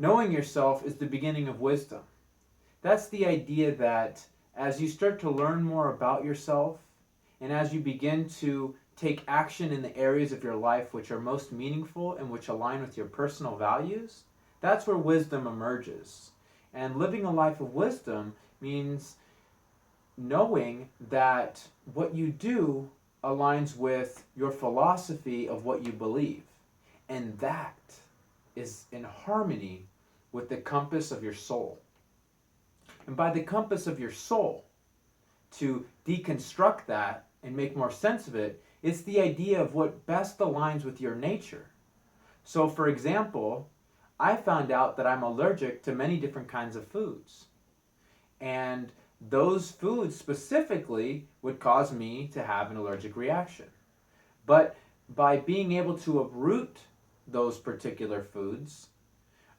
Knowing yourself is the beginning of wisdom. That's the idea that as you start to learn more about yourself and as you begin to take action in the areas of your life which are most meaningful and which align with your personal values, that's where wisdom emerges. And living a life of wisdom means knowing that what you do aligns with your philosophy of what you believe. And that is in harmony with the compass of your soul. And by the compass of your soul, to deconstruct that and make more sense of it, it's the idea of what best aligns with your nature. So, for example, I found out that I'm allergic to many different kinds of foods. And those foods specifically would cause me to have an allergic reaction. But by being able to uproot those particular foods,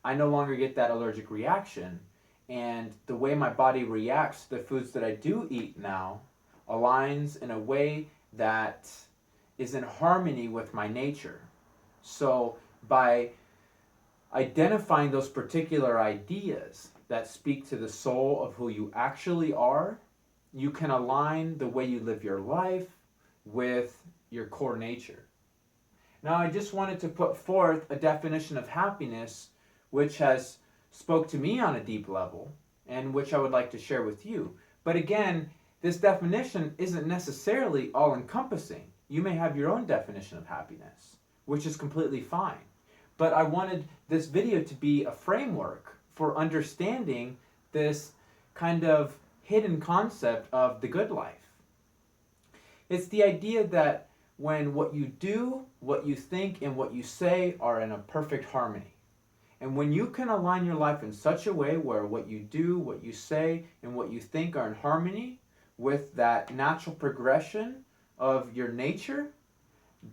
I no longer get that allergic reaction. And the way my body reacts to the foods that I do eat now aligns in a way that is in harmony with my nature. So by identifying those particular ideas that speak to the soul of who you actually are, you can align the way you live your life with your core nature. Now, I just wanted to put forth a definition of happiness which has spoke to me on a deep level and which I would like to share with you. But again, this definition isn't necessarily all encompassing. You may have your own definition of happiness, which is completely fine. But I wanted this video to be a framework for understanding this kind of hidden concept of the good life. It's the idea that when what you do, what you think, and what you say are in a perfect harmony. And when you can align your life in such a way where what you do, what you say, and what you think are in harmony with that natural progression of your nature,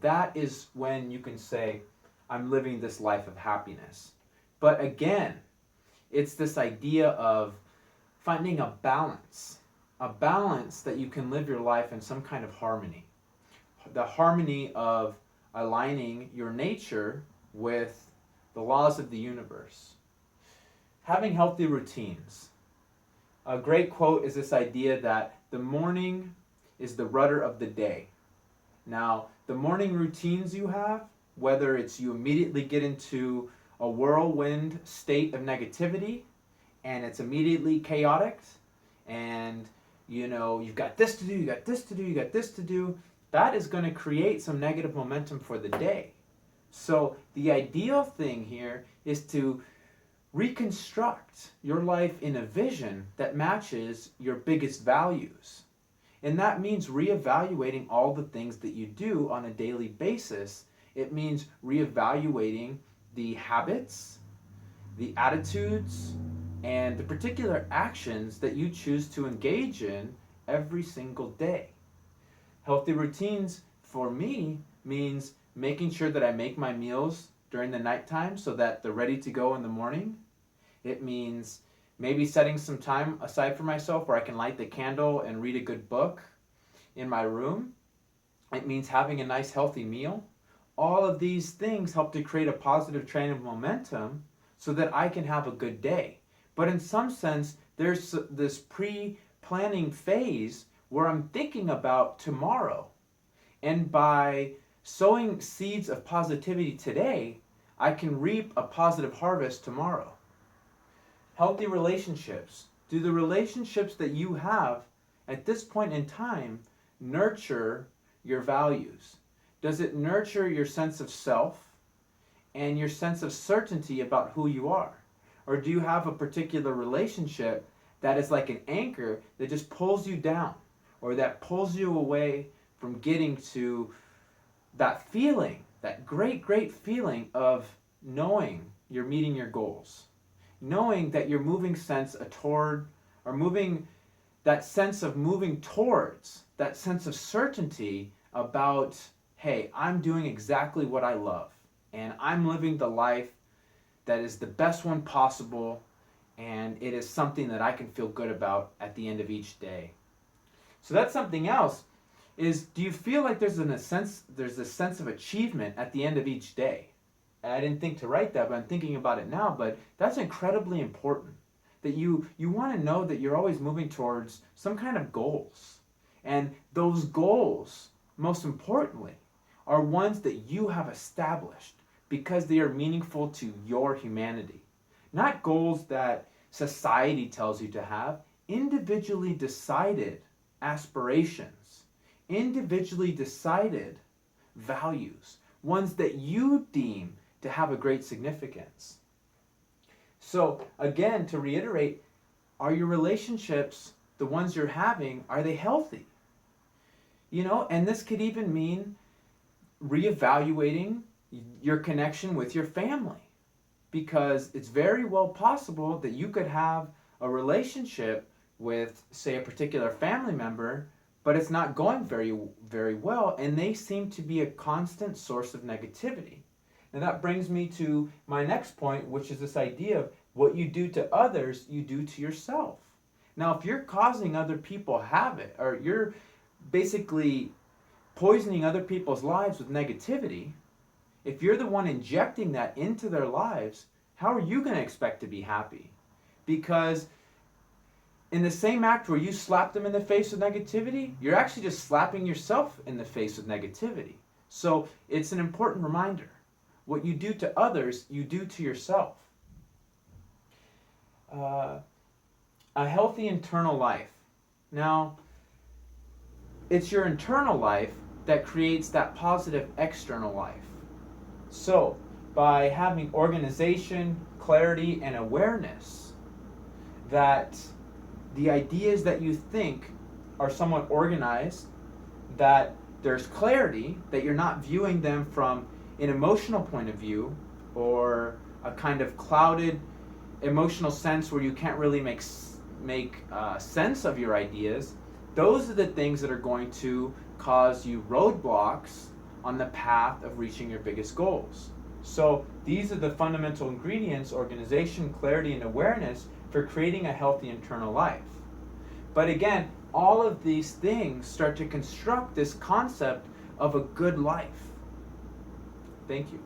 that is when you can say, I'm living this life of happiness. But again, it's this idea of finding a balance that you can live your life in some kind of harmony. The harmony of aligning your nature with the laws of the universe. Having healthy routines. A great quote is this idea that the morning is the rudder of the day. Now, the morning routines you have, whether it's you immediately get into a whirlwind state of negativity and it's immediately chaotic and you've got this to do, you got this to do, you got this to do, that is going to create some negative momentum for the day. So the ideal thing here is to reconstruct your life in a vision that matches your biggest values. And that means reevaluating all the things that you do on a daily basis. It means reevaluating the habits, the attitudes, and the particular actions that you choose to engage in every single day. Healthy routines for me means making sure that I make my meals during the nighttime so that they're ready to go in the morning. It means maybe setting some time aside for myself where I can light the candle and read a good book in my room. It means having a nice healthy meal. All of these things help to create a positive train of momentum so that I can have a good day. But in some sense, there's this pre-planning phase where I'm thinking about tomorrow. And by sowing seeds of positivity today, I can reap a positive harvest tomorrow. Healthy relationships. Do the relationships that you have at this point in time nurture your values? Does it nurture your sense of self and your sense of certainty about who you are? Or do you have a particular relationship that is like an anchor that just pulls you down or that pulls you away from getting to that feeling, that great, great feeling of knowing you're meeting your goals? Knowing that you're moving that sense of moving towards that sense of certainty about, hey, I'm doing exactly what I love and I'm living the life that is the best one possible, and it is something that I can feel good about at the end of each day. So that's something else. Do you feel like there's a sense of achievement at the end of each day I didn't think to write that, but I'm thinking about it now. But that's incredibly important. That you want to know that you're always moving towards some kind of goals. And those goals, most importantly, are ones that you have established because they are meaningful to your humanity. Not goals that society tells you to have, individually decided aspirations, individually decided values, ones that you deem to have a great significance. So again, to reiterate, are your relationships, the ones you're having, are they healthy? And this could even mean reevaluating your connection with your family, because it's very well possible that you could have a relationship with, say, a particular family member, but it's not going very, very well, and they seem to be a constant source of negativity. And that brings me to my next point, which is this idea of what you do to others, you do to yourself. Now, if you're causing other people havoc, or you're basically poisoning other people's lives with negativity, if you're the one injecting that into their lives, how are you going to expect to be happy? Because in the same act where you slap them in the face with negativity, you're actually just slapping yourself in the face with negativity. So it's an important reminder. What you do to others, you do to yourself. A healthy internal life. Now, it's your internal life that creates that positive external life. So, by having organization, clarity, and awareness, that the ideas that you think are somewhat organized, that there's clarity, that you're not viewing them from an emotional point of view or a kind of clouded emotional sense where you can't really make sense of your ideas. Those are the things that are going to cause you roadblocks on the path of reaching your biggest goals. So these are the fundamental ingredients: organization, clarity, and awareness for creating a healthy internal life. But again, all of these things start to construct this concept of a good life. Thank you.